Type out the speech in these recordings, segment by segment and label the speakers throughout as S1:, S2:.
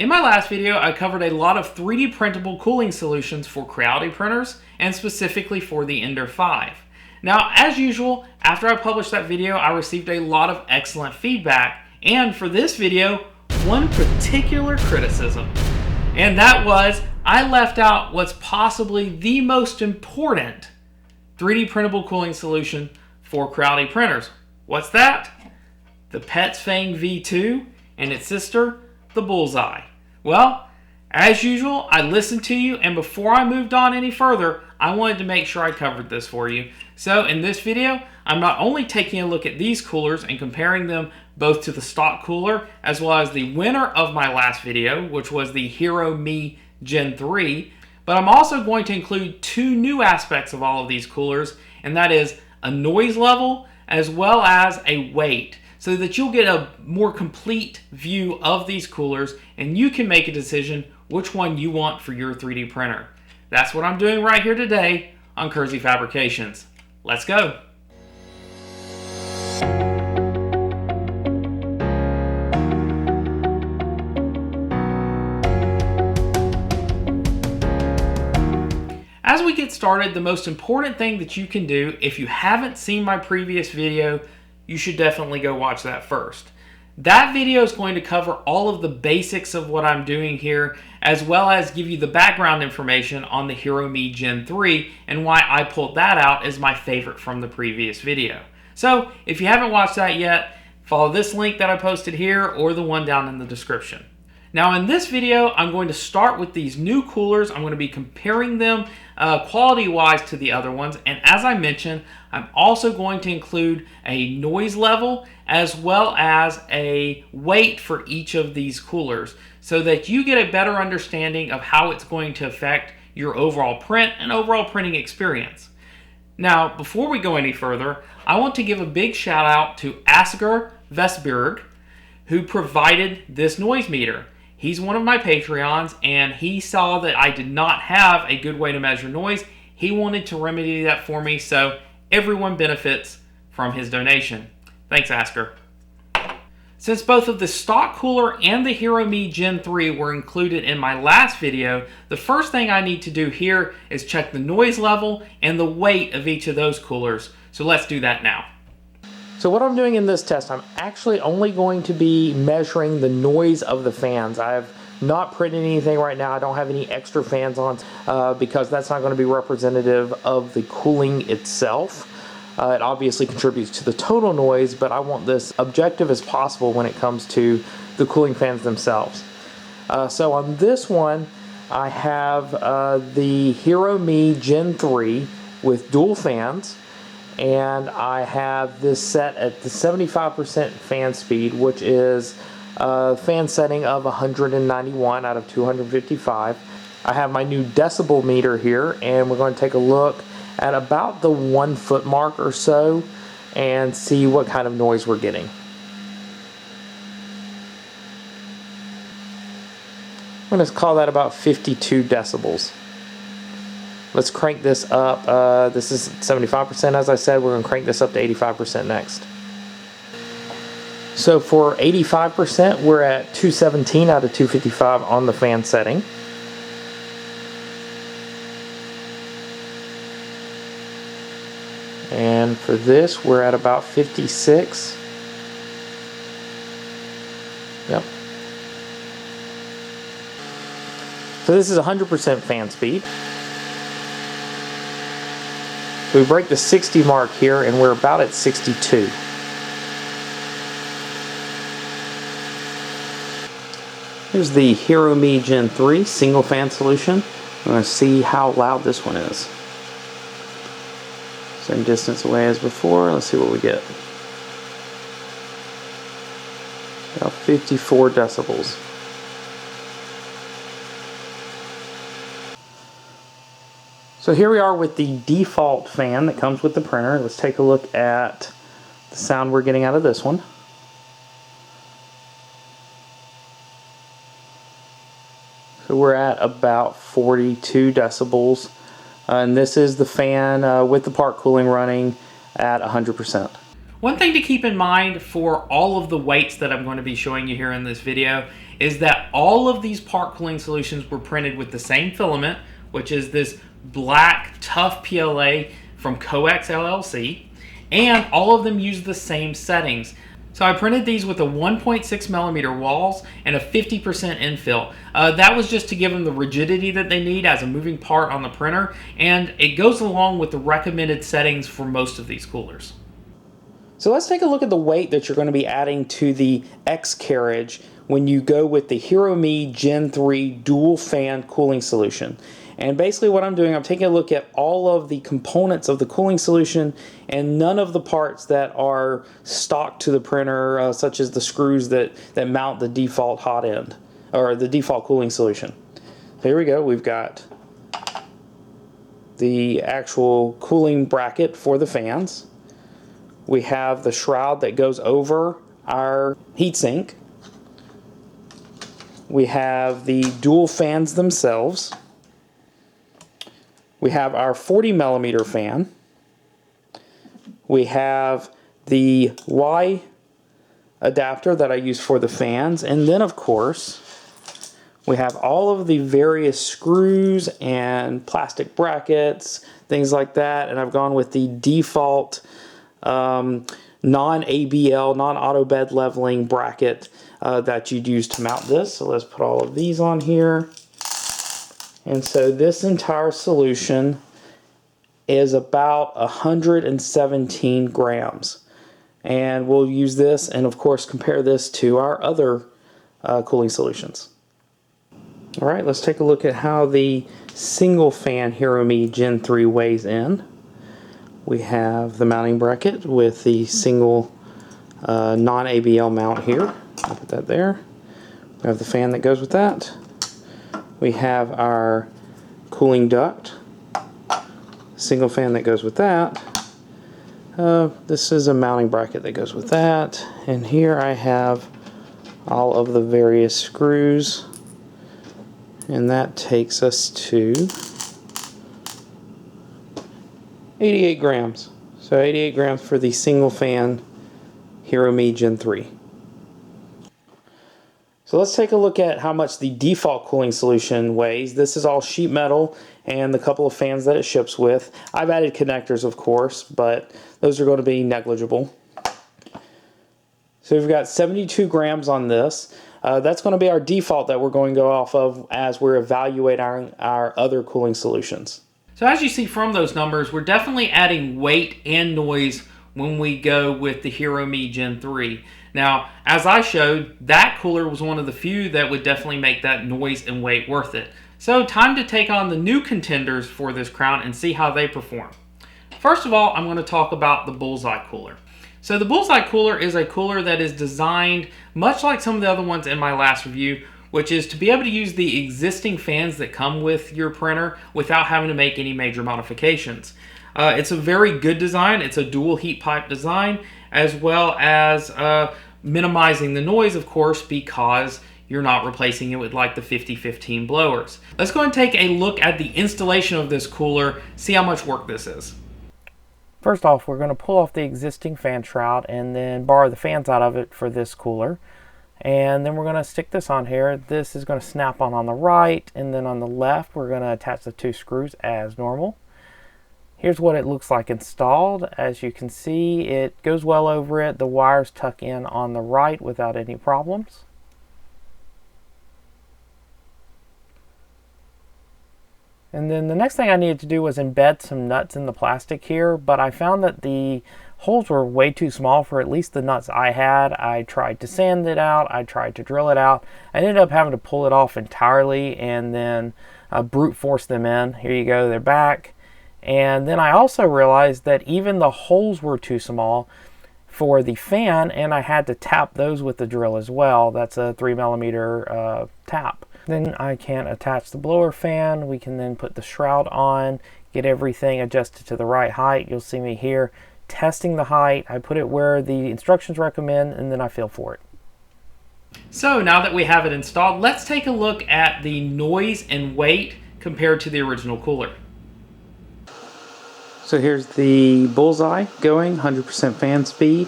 S1: In my last video, I covered a lot of 3D printable cooling solutions for Creality printers, and specifically for the Ender 5. Now, as usual, after I published that video, I received a lot of excellent feedback, and for this video, one particular criticism. And that was, I left out what's possibly the most important 3D printable cooling solution for Creality printers. What's that? The Petsfang V2 and its sister, the Bullseye. Well, as usual, I listened to you, and before I moved on any further, I wanted to make sure I covered this for you. So in this video, I'm not only taking a look at these coolers and comparing them both to the stock cooler, as well as the winner of my last video, which was the Hero Me Gen 3, but I'm also going to include two new aspects of all of these coolers, and that is a noise level as well as a weight, so that you'll get a more complete view of these coolers and you can make a decision which one you want for your 3D printer. That's what I'm doing right here today on Kersey Fabrications. Let's go. As we get started, the most important thing that you can do, if you haven't seen my previous video, you should definitely go watch that first. That video is going to cover all of the basics of what I'm doing here, as well as give you the background information on the Hero Me Gen 3 and why I pulled that out as my favorite from the previous video. So if you haven't watched that yet, follow this link that I posted here or the one down in the description. Now in this video, I'm going to start with these new coolers. I'm going to be comparing them quality-wise to the other ones. And as I mentioned, I'm also going to include a noise level as well as a weight for each of these coolers so that you get a better understanding of how it's going to affect your overall print and overall printing experience. Now, before we go any further, I want to give a big shout out to Asger Vestberg, who provided this noise meter. He's one of my Patreons, and he saw that I did not have a good way to measure noise. He wanted to remedy that for me, so everyone benefits from his donation. Thanks, Asker. Since both of the stock cooler and the Hero Me Gen 3 were included in my last video, the first thing I need to do here is check the noise level and the weight of each of those coolers. So let's do that now. So what I'm doing in this test, I'm actually only going to be measuring the noise of the fans. I have not printed anything right now. I don't have any extra fans on because that's not going to be representative of the cooling itself. It obviously contributes to the total noise, but I want this objective as possible when it comes to the cooling fans themselves. So on this one, I have the Hero Me Gen 3 with dual fans. And I have this set at the 75% fan speed, which is a fan setting of 191 out of 255. I have my new decibel meter here, and we're going to take a look at about the 1 foot mark or so and see what kind of noise we're getting. I'm going to call that about 52 decibels. Let's crank this up. This is 75%, as I said. We're going to crank this up to 85% next. So for 85%, we're at 217 out of 255 on the fan setting. And for this, we're at about 56. Yep. So this is 100% fan speed. So we break the 60 mark here, and we're about at 62. Here's the Hero Me Gen 3 single fan solution. We're going to see how loud this one is. Same distance away as before. Let's see what we get. About 54 decibels. So here we are with the default fan that comes with the printer. Let's take a look at the sound we're getting out of this one. So we're at about 42 decibels. And this is the fan with the part cooling running at 100%. One thing to keep in mind for all of the weights that I'm going to be showing you here in this video is that all of these part cooling solutions were printed with the same filament, which is this black tough PLA from Coax LLC, and all of them use the same settings. So I printed these with a 1.6 millimeter walls and a 50% infill. That was just to give them the rigidity that they need as a moving part on the printer, and it goes along with the recommended settings for most of these coolers. So let's take a look at the weight that you're going to be adding to the X carriage when you go with the HeroMe Gen 3 dual fan cooling solution. And basically what I'm doing, I'm taking a look at all of the components of the cooling solution and none of the parts that are stock to the printer, such as the screws that mount the default hot end, or the default cooling solution. So here we go, we've got the actual cooling bracket for the fans. We have the shroud that goes over our heatsink. We have the dual fans themselves. We have our 40 millimeter fan. We have the Y adapter that I use for the fans. And then, of course, we have all of the various screws and plastic brackets, things like that. And I've gone with the default non-ABL, non-auto bed leveling bracket that you'd use to mount this. So let's put all of these on here. And so this entire solution is about 117 grams. And we'll use this and of course compare this to our other cooling solutions. Alright, let's take a look at how the single fan HeroMe Gen 3 weighs in. We have the mounting bracket with the single non-ABL mount here. I'll put that there. We have the fan that goes with that. We have our cooling duct, single fan that goes with that. This is a mounting bracket that goes with that. And here I have all of the various screws. And that takes us to 88 grams. So 88 grams for the single fan HeroMe Gen 3. So let's take a look at how much the default cooling solution weighs. This is all sheet metal and the couple of fans that it ships with. I've added connectors, of course, but those are going to be negligible. So we've got 72 grams on this. That's going to be our default that we're going to go off of as we're evaluating our other cooling solutions. So as you see from those numbers, we're definitely adding weight and noise when we go with the HeroMe Gen 3. Now, as I showed, that cooler was one of the few that would definitely make that noise and weight worth it. So time to take on the new contenders for this crown and see how they perform. First of all, I'm going to talk about the Bullseye cooler. So the Bullseye cooler is a cooler that is designed much like some of the other ones in my last review, which is to be able to use the existing fans that come with your printer without having to make any major modifications. It's a very good design. It's a dual heat pipe design, as well as minimizing the noise, of course, because you're not replacing it with like the 5015 blowers. Let's go and take a look at the installation of this cooler, see how much work this is. First off, we're going to pull off the existing fan shroud and then borrow the fans out of it for this cooler. And then we're going to stick this on here. This is going to snap on the right, and then on the left we're going to attach the two screws as normal. Here's what it looks like installed. As you can see, it goes well over it. The wires tuck in on the right without any problems. And then the next thing I needed to do was embed some nuts in the plastic here, but I found that the holes were way too small for at least the nuts I had. I tried to sand it out, I tried to drill it out. I ended up having to pull it off entirely and then brute force them in. Here you go, they're back. And then I also realized that even the holes were too small for the fan, and I had to tap those with the drill as well. That's a 3mm tap. Then I can attach the blower fan. We can then put the shroud on, get everything adjusted to the right height. You'll see me here testing the height. I put it where the instructions recommend, and then I feel for it. So now that we have it installed, let's take a look at the noise and weight compared to the original cooler. So here's the Bullseye going, 100% fan speed,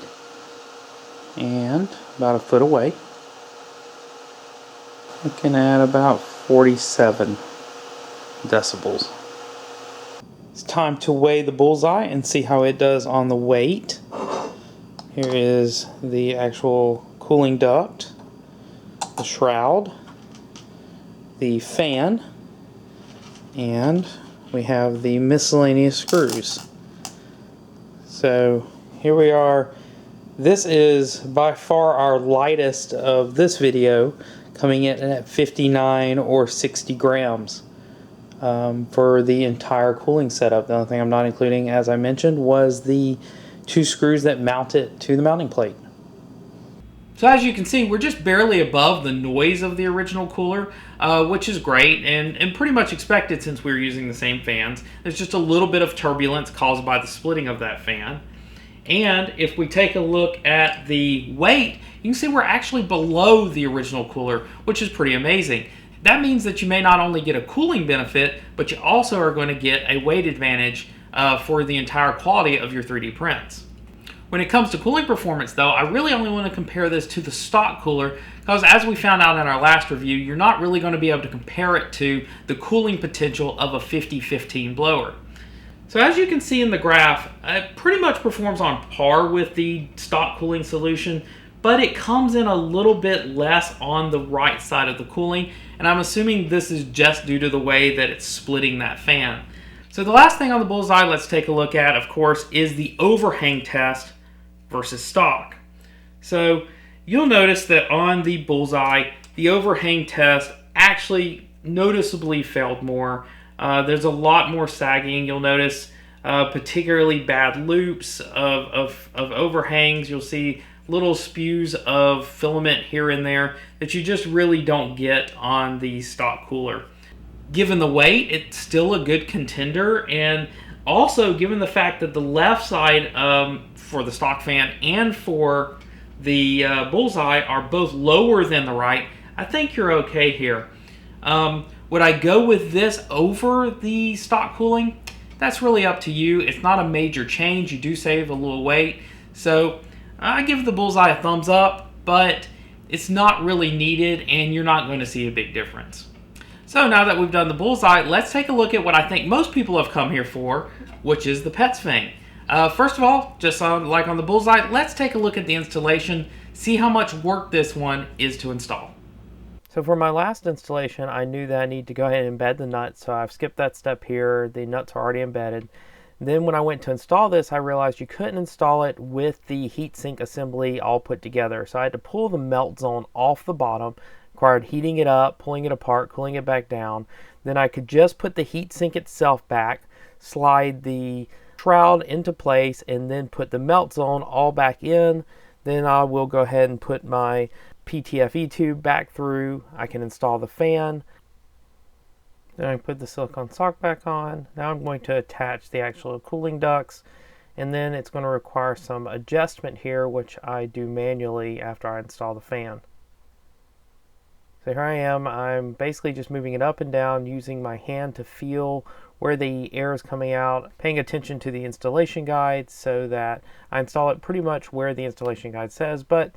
S1: and about a foot away. Looking at about 47 decibels. It's time to weigh the Bullseye and see how it does on the weight. Here is the actual cooling duct, the shroud, the fan, and we have the miscellaneous screws. So here we are. This is by far our lightest of this video, coming in at 59 or 60 grams for the entire cooling setup. The only thing I'm not including, as I mentioned, was the 2 screws that mount it to the mounting plate. So as you can see, we're just barely above the noise of the original cooler, which is great and pretty much expected since we're using the same fans. There's just a little bit of turbulence caused by the splitting of that fan. And if we take a look at the weight, you can see we're actually below the original cooler, which is pretty amazing. That means that you may not only get a cooling benefit, but you also are going to get a weight advantage for the entire quality of your 3D prints. When it comes to cooling performance though, I really only want to compare this to the stock cooler because as we found out in our last review, you're not really going to be able to compare it to the cooling potential of a 5015 blower. So as you can see in the graph, it pretty much performs on par with the stock cooling solution, but it comes in a little bit less on the right side of the cooling, and I'm assuming this is just due to the way that it's splitting that fan. So the last thing on the Bullseye let's take a look at, of course, is the overhang test versus stock. So you'll notice that on the Bullseye, the overhang test actually noticeably failed more. There's a lot more sagging. You'll notice particularly bad loops of overhangs. You'll see little spews of filament here and there that you just really don't get on the stock cooler. Given the weight, it's still a good contender, and also given the fact that the left side for the stock fan and for the Bullseye are both lower than the right, I think you're okay here. Would I go with this over the stock cooling? That's really up to you. It's not a major change. You do save a little weight. So I give the Bullseye a thumbs up, but it's not really needed and you're not going to see a big difference. So now that we've done the Bullseye, let's take a look at what I think most people have come here for, which is the Petsfang. First of all, just like on the Bullseye, let's take a look at the installation, see how much work this one is to install. So for my last installation, I knew that I need to go ahead and embed the nuts, so I've skipped that step here. The nuts are already embedded. Then when I went to install this, I realized you couldn't install it with the heatsink assembly all put together. So I had to pull the melt zone off the bottom, required heating it up, pulling it apart, cooling it back down. Then I could just put the heatsink itself back, slide the shroud into place, and then put the melt zone all back in. Then I will go ahead and put my PTFE tube back through. I can install the fan. Then I put the silicone sock back on. Now I'm going to attach the actual cooling ducts, and then it's going to require some adjustment here, which I do manually after I install the fan. So here I am. I'm basically just moving it up and down using my hand to feel where the air is coming out, paying attention to the installation guide so that I install it pretty much where the installation guide says, but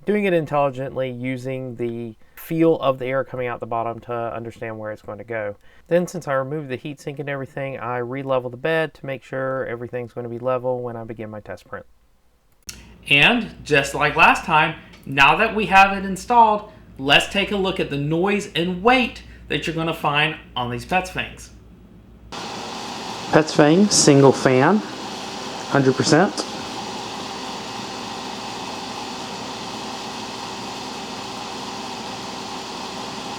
S1: doing it intelligently using the feel of the air coming out the bottom to understand where it's going to go. Then since I removed the heatsink and everything, I re-level the bed to make sure everything's going to be level when I begin my test print. And just like last time, now that we have it installed, let's take a look at the noise and weight that you're going to find on these Petsfangs. Petsfang single fan, 100%.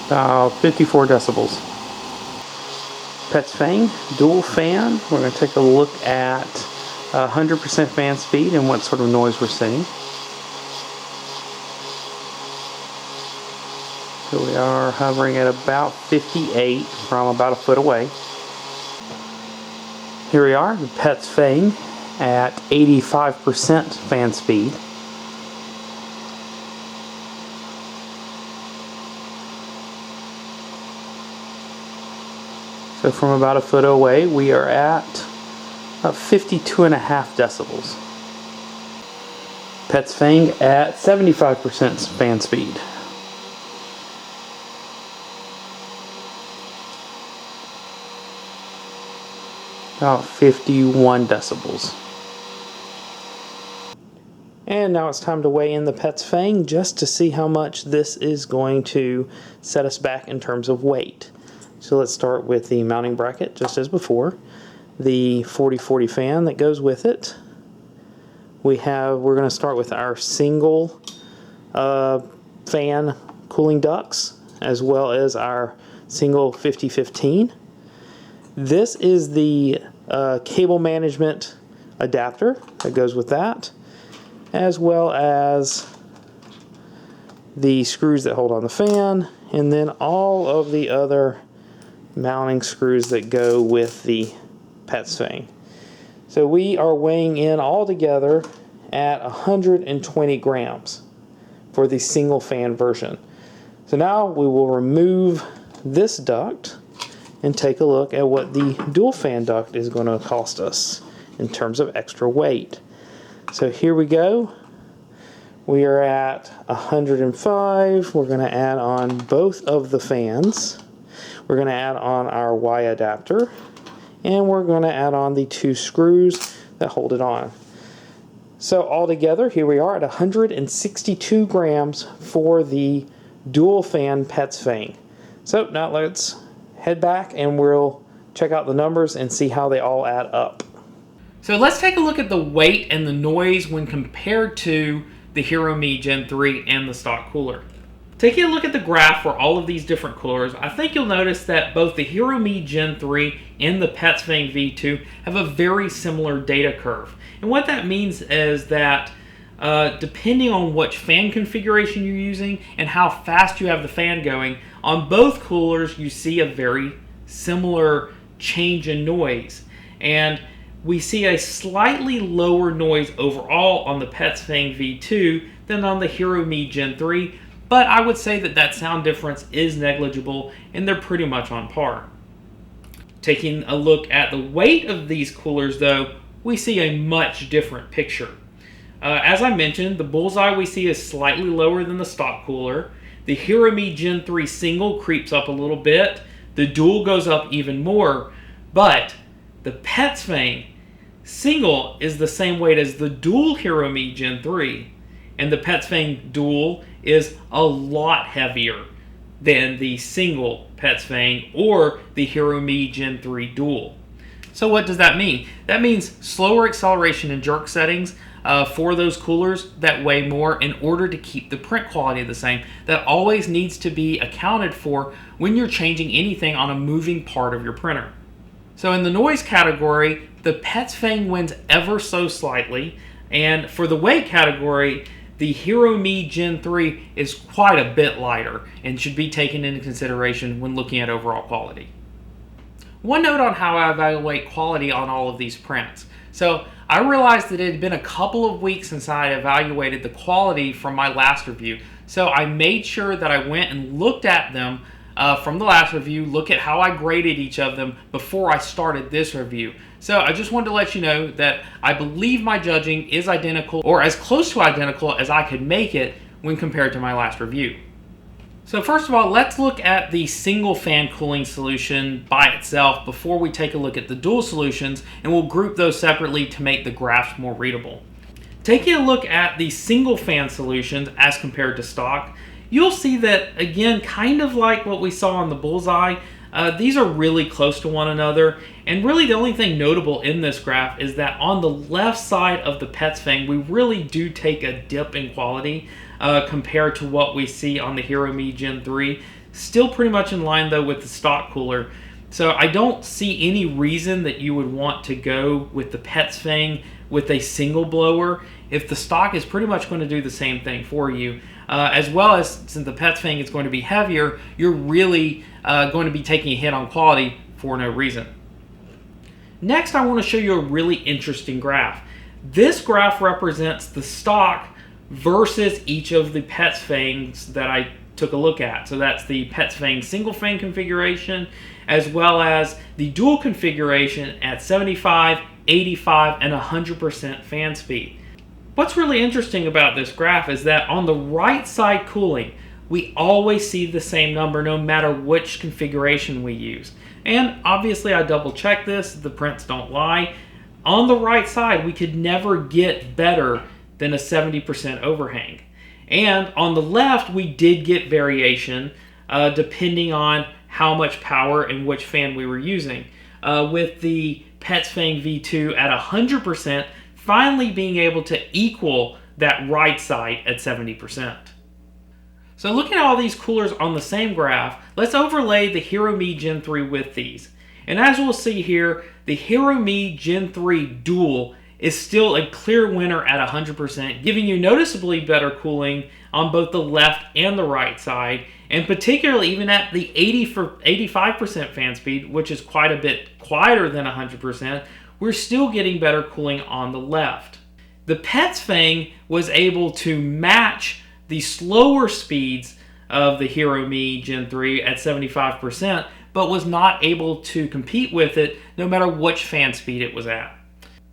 S1: About 54 decibels. Petsfang dual fan. We're going to take a look at 100% fan speed and what sort of noise we're seeing. So we are hovering at about 58 from about a foot away. Here we are, the Petsfang at 85% fan speed. So from about a foot away, we are at about 52.5 decibels. Petsfang at 75% fan speed. about 51 decibels. And now it's time to weigh in the Petsfang just to see how much this is going to set us back in terms of weight. So let's start with the mounting bracket, just as before. The 40/40 fan that goes with it. We're going to start with our single fan cooling ducts, as well as our single 50/15. This is the cable management adapter that goes with that, as well as the screws that hold on the fan, and then all of the other mounting screws that go with the Petsfang. So we are weighing in all together at 120 grams for the single fan version. So now we will remove this duct and take a look at what the dual fan duct is going to cost us in terms of extra weight. So here we go. We are at 105. We're going to add on both of the fans. We're going to add on our Y adapter, and we're going to add on the two screws that hold it on. So altogether, here we are at 162 grams for the dual fan Petsfang. So now let's head back and we'll check out the numbers and see how they all add up. So let's take a look at the weight and the noise when compared to the HeroMe Gen 3 and the stock cooler. Taking a look at the graph for all of these different coolers, I think you'll notice that both the HeroMe Gen 3 and the Petsfang V2 have a very similar data curve. And what that means is that depending on which fan configuration you're using and how fast you have the fan going, on both coolers you see a very similar change in noise. And we see a slightly lower noise overall on the Petsfang V2 than on the HeroMe Gen 3, but I would say that that sound difference is negligible and they're pretty much on par. Taking a look at the weight of these coolers though, we see a much different picture. As I mentioned, the Bullseye we see is slightly lower than the stock cooler. The HeroMe Gen 3 single creeps up a little bit. The dual goes up even more, but the Petsfang single is the same weight as the dual HeroMe Gen 3, and the Petsfang dual is a lot heavier than the single Petsfang or the HeroMe Gen 3 dual. So what does that mean? That means slower acceleration and jerk settings for those coolers that weigh more in order to keep the print quality the same. That always needs to be accounted for when you're changing anything on a moving part of your printer. So in the noise category, the Petsfang wins ever so slightly, and for the weight category, the HeroMe Gen 3 is quite a bit lighter and should be taken into consideration when looking at overall quality. One note on how I evaluate quality on all of these prints. So I realized that it had been a couple of weeks since I evaluated the quality from my last review. So I made sure that I went and looked at them from the last review, look at how I graded each of them before I started this review. So I just wanted to let you know that I believe my judging is identical, or as close to identical as I could make it when compared to my last review. So first of all, let's look at the single fan cooling solution by itself before we take a look at the dual solutions, and we'll group those separately to make the graphs more readable. Taking a look at the single fan solutions as compared to stock, you'll see that, again, kind of like what we saw on the Bullseye, these are really close to one another, and really the only thing notable in this graph is that on the left side of the Petsfang, we really do take a dip in quality compared to what we see on the HeroMe Gen 3. Still pretty much in line though with the stock cooler. So I don't see any reason that you would want to go with the Petsfang with a single blower if the stock is pretty much going to do the same thing for you. As well as, since the Petsfang is going to be heavier, you're really going to be taking a hit on quality for no reason. Next, I want to show you a really interesting graph. This graph represents the stock versus each of the Petsfangs that I took a look at. So that's the Petsfang single fan configuration, as well as the dual configuration at 75, 85, and 100% fan speed. What's really interesting about this graph is that on the right side cooling, we always see the same number no matter which configuration we use. And obviously I double checked this, the prints don't lie. On the right side, we could never get better than a 70% overhang. And on the left, we did get variation depending on how much power and which fan we were using. With the Petsfang V2 at 100%, finally being able to equal that right side at 70%. So looking at all these coolers on the same graph, let's overlay the Hero Me Gen 3 with these. And as we'll see here, the Hero Me Gen 3 Dual is still a clear winner at 100%, giving you noticeably better cooling on both the left and the right side, and particularly even at the 85% fan speed, which is quite a bit quieter than 100%, we're still getting better cooling on the left. The Petsfang was able to match the slower speeds of the Hero Me Gen 3 at 75%, but was not able to compete with it no matter which fan speed it was at.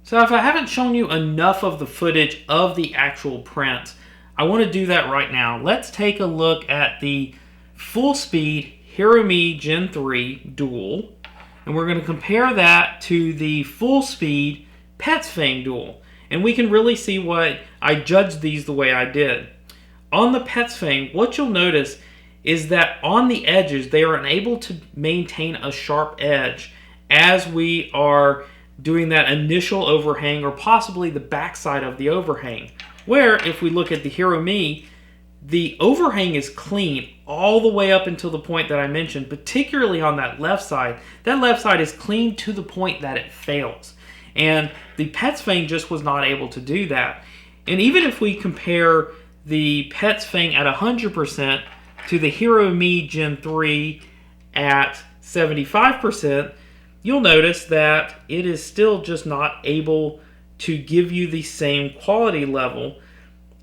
S1: So if I haven't shown you enough of the footage of the actual print, I want to do that right now. Let's take a look at the full speed Hero Me Gen 3 Dual, and we're going to compare that to the full speed Petsfang Dual. And we can really see why I judged these the way I did. On the Petsfang, what you'll notice is that on the edges, they are unable to maintain a sharp edge as we are doing that initial overhang or possibly the backside of the overhang. Where, if we look at the Hero Me, the overhang is clean all the way up until the point that I mentioned, particularly on that left side. That left side is clean to the point that it fails. And the Petsfang just was not able to do that. And even if we compare the Petsfang at 100% to the Hero Me Gen 3 at 75%, you'll notice that it is still just not able to give you the same quality level,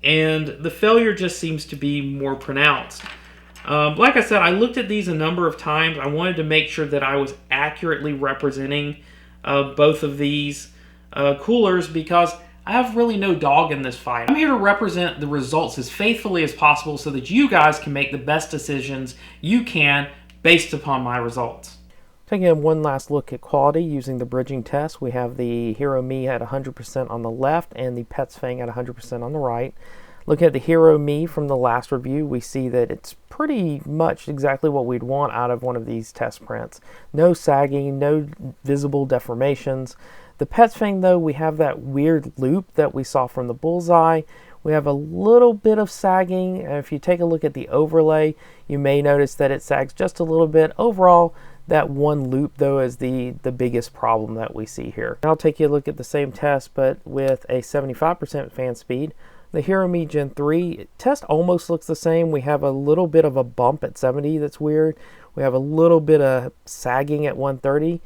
S1: and the failure just seems to be more pronounced. Like I said, I looked at these a number of times. I wanted to make sure that I was accurately representing both of these coolers because I have really no dog in this fight. I'm here to represent the results as faithfully as possible so that you guys can make the best decisions you can based upon my results.
S2: Taking one last look at quality using the bridging test, we have the Hero Me at 100% on the left and the Petsfang at 100% on the right. Looking at the Hero Me from the last review, we see that it's pretty much exactly what we'd want out of one of these test prints. No sagging, no visible deformations. The Petsfang, though, we have that weird loop that we saw from the Bullseye. We have a little bit of sagging. If you take a look at the overlay, you may notice that it sags just a little bit. Overall, that one loop, though, is the biggest problem that we see here. I'll take you a look at the same test, but with a 75% fan speed. The Hero Me Gen 3 test almost looks the same. We have a little bit of a bump at 70 that's weird. We have a little bit of sagging at 130.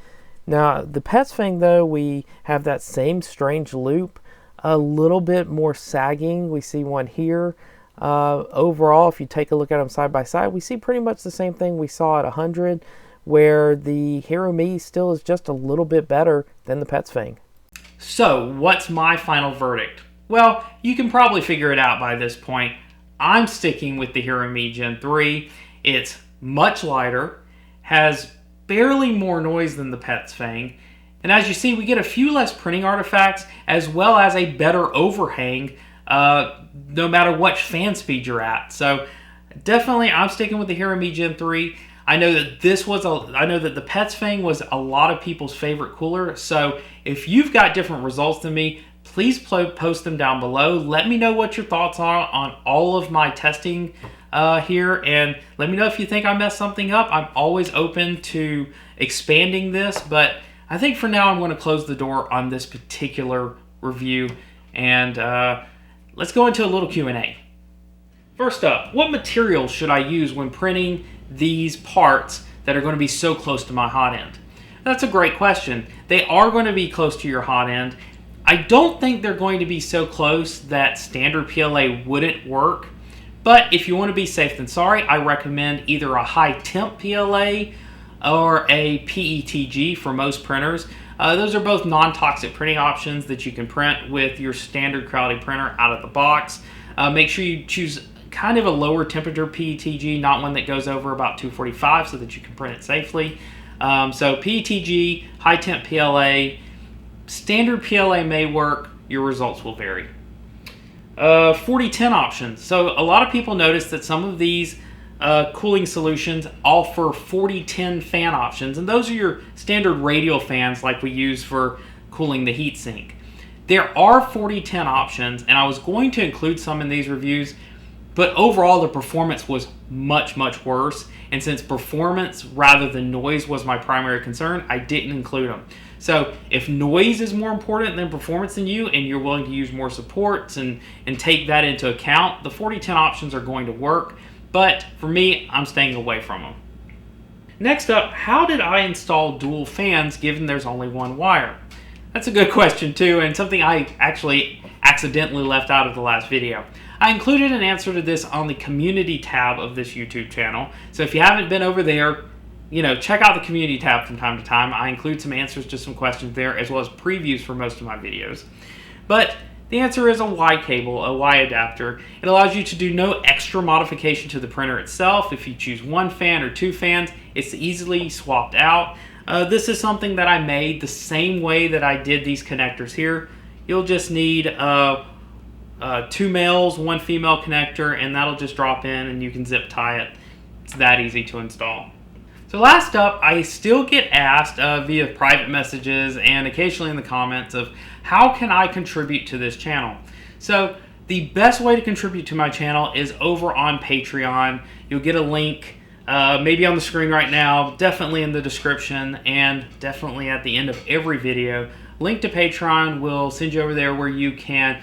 S2: Now, the Petsfang, though, we have that same strange loop, a little bit more sagging. We see one here. Overall, if you take a look at them side by side, we see pretty much the same thing we saw at 100, where the Hero Me still is just a little bit better than the Petsfang.
S1: So, what's my final verdict? Well, you can probably figure it out by this point. I'm sticking with the Hero Me Gen 3. It's much lighter, has barely more noise than the Petsfang, and as you see, we get a few less printing artifacts as well as a better overhang no matter what fan speed you're at. So definitely I'm sticking with the Hero Me Gen 3. I know that the Petsfang was a lot of people's favorite cooler, so if you've got different results than me, please post them down below. Let me know what your thoughts are on all of my testing here, and let me know if you think I messed something up. I'm always open to expanding this, but I think for now I'm going to close the door on this particular review, and let's go into a little Q&A. First up, what materials should I use when printing these parts that are going to be so close to my hot end? That's a great question. They are going to be close to your hot end. I don't think they're going to be so close that standard PLA wouldn't work. But if you want to be safe than sorry, I recommend either a high temp PLA or a PETG for most printers. Those are both non-toxic printing options that you can print with your standard Creality printer out of the box. Make sure you choose kind of a lower temperature PETG, not one that goes over about 245 so that you can print it safely. So PETG, high temp PLA, standard PLA may work, your results will vary. 40-10 options. So a lot of people notice that some of these cooling solutions offer 40-10 fan options, and those are your standard radial fans like we use for cooling the heatsink. There are 40-10 options, and I was going to include some in these reviews, but overall the performance was much worse, and since performance rather than noise was my primary concern, I didn't include them. So if noise is more important than performance in you, and you're willing to use more supports and take that into account, the 40-10 options are going to work, but for me, I'm staying away from them. Next up, how did I install dual fans given there's only one wire? That's a good question too, and something I actually accidentally left out of the last video. I included an answer to this on the community tab of this YouTube channel, so if you haven't been over there, check out the community tab from time to time. I include some answers to some questions there, as well as previews for most of my videos. But the answer is a Y cable, a Y adapter. It allows you to do no extra modification to the printer itself. If you choose one fan or two fans, it's easily swapped out. This is something that I made the same way that I did these connectors here. You'll just need 2 males, 1 female connector, and that'll just drop in and you can zip tie it. It's that easy to install. So last up, I still get asked via private messages and occasionally in the comments of how can I contribute to this channel. So the best way to contribute to my channel is over on Patreon. You'll get a link maybe on the screen right now, definitely in the description, and definitely at the end of every video. Link to Patreon will send you over there where you can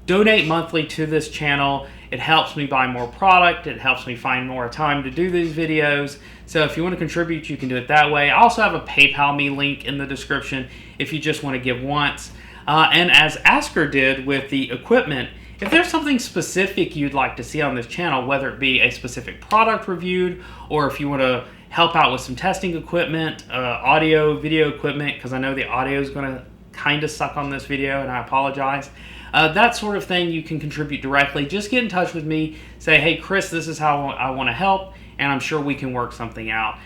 S1: donate monthly to this channel. It helps me buy more product. It helps me find more time to do these videos. So if you want to contribute, you can do it that way. I also have a PayPal me link in the description if you just want to give once. And as Asker did with the equipment, if there's something specific you'd like to see on this channel, whether it be a specific product reviewed, or if you want to help out with some testing equipment, audio, video equipment, because I know the audio is going to kind of suck on this video, and I apologize. That sort of thing you can contribute directly. Just get in touch with me, say, hey Chris, this is how I want to help, and I'm sure we can work something out.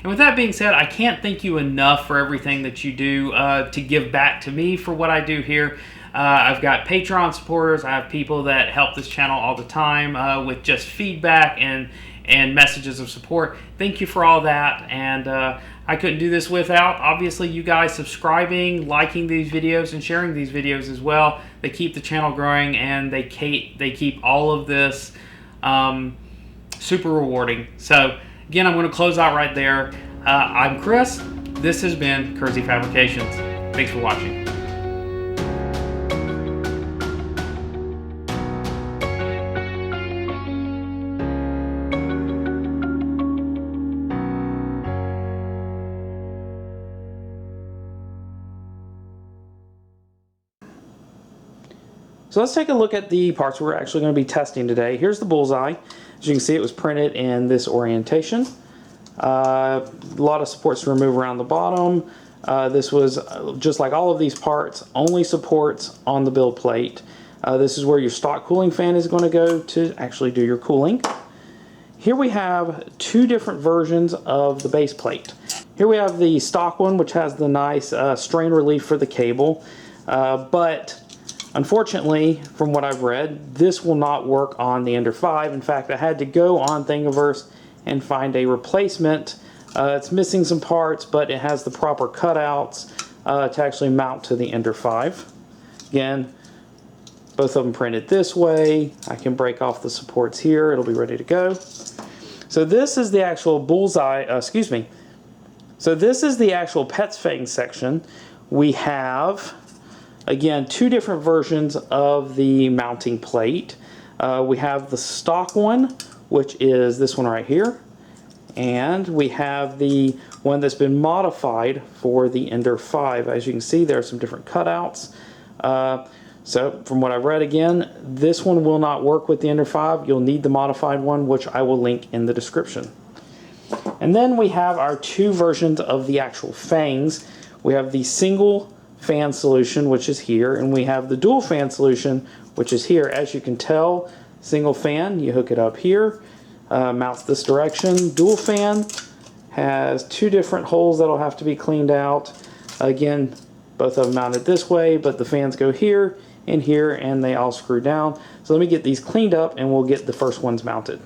S1: And with that being said, I can't thank you enough for everything that you do to give back to me for what I do here. I've got Patreon supporters. I have people that help this channel all the time with just feedback and messages of support. Thank you for all that, and I couldn't do this without, obviously, you guys subscribing, liking these videos, and sharing these videos as well. They keep the channel growing, and they keep all of this super rewarding. So, again, I'm going to close out right there. I'm Chris. This has been Kersey Fabrications. Thanks for watching. So let's take a look at the parts we're actually going to be testing today. Here's the Bullseye. As you can see, it was printed in this orientation. A lot of supports to remove around the bottom. This was, just like all of these parts, only supports on the build plate. This is where your stock cooling fan is going to go to actually do your cooling. Here we have 2 different versions of the base plate. Here we have the stock one, which has the nice strain relief for the cable, but unfortunately, from what I've read, this will not work on the Ender 5. In fact, I had to go on Thingiverse and find a replacement. It's missing some parts, but it has the proper cutouts to actually mount to the Ender 5. Again, both of them printed this way. I can break off the supports here. It'll be ready to go. So this is the actual Bullseye, So this is the actual Petsfang section. We have, again, 2 different versions of the mounting plate. We have the stock one, which is this one right here, and we have the one that's been modified for the Ender 5. As you can see, there are some different cutouts. So from what I've read, again, this one will not work with the Ender 5. You'll need the modified one, which I will link in the description. And then we have our 2 versions of the actual fangs. We have the single fan solution, which is here, and we have the dual fan solution, which is here. As you can tell, Single fan, you hook it up here, mounts this direction. Dual fan has 2 different holes that'll have to be cleaned out. Again, both of them mounted this way, but the fans go here and here, and they all screw down. So let me get these cleaned up and we'll get the first ones mounted.